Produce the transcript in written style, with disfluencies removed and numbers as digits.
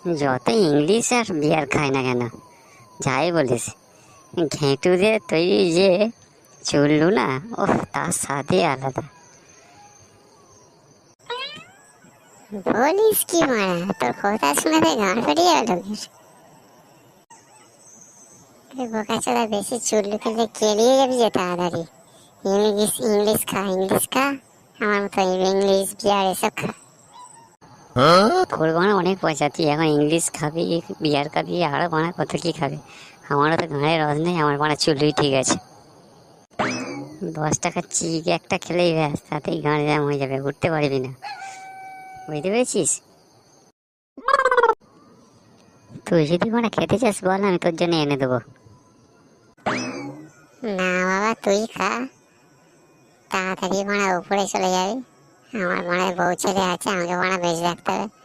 যত ইংলিশ আর বিয়ার খায় না কেন, যাই বলিস, ঘেঁটু দিয়ে তৈরি যে চুল্লু না, ওহ তার স্বাদই আলাদা। বলিস কি মারা, তোর কথা শুনে তো গান ফাটিয়ে গেল। বোকা চোদা, বেশি চুল্লু খেলে কেলিয়ে যাবি যে তাড়াতাড়ি। ইংলিশ ইংলিশ খা, ইংলিশ খা, আমার মতো ইংলিশ বিয়ার এসব খা। তোর বানা অনেক পয়সা, তুই এখন ইংলিশ খাবি, বিয়ার খাবি, আরো বানা কত কি খাবি। আমারও তো গাঁড়ের রস নেই, আমার বানা চুল্লুই ঠিক আছে। 10 টাকার চিক একটা খেলেই ব্যাস, তাতেই গাঁড় জ্যাম হয়ে যাবে, উঠতে পারবি না, বুঝতে পেরেছিস? তুই যদি বানা খেতে চাস বল, আমি তোর জন্য এনে দেবো। না বাবা, তুই খা, তাড়াতাড়ি মারা উপরে চলে যাবি। আমার মারা বউ ছেলে আছে, আমাকে মারা বেঁচে রাখতে হবে।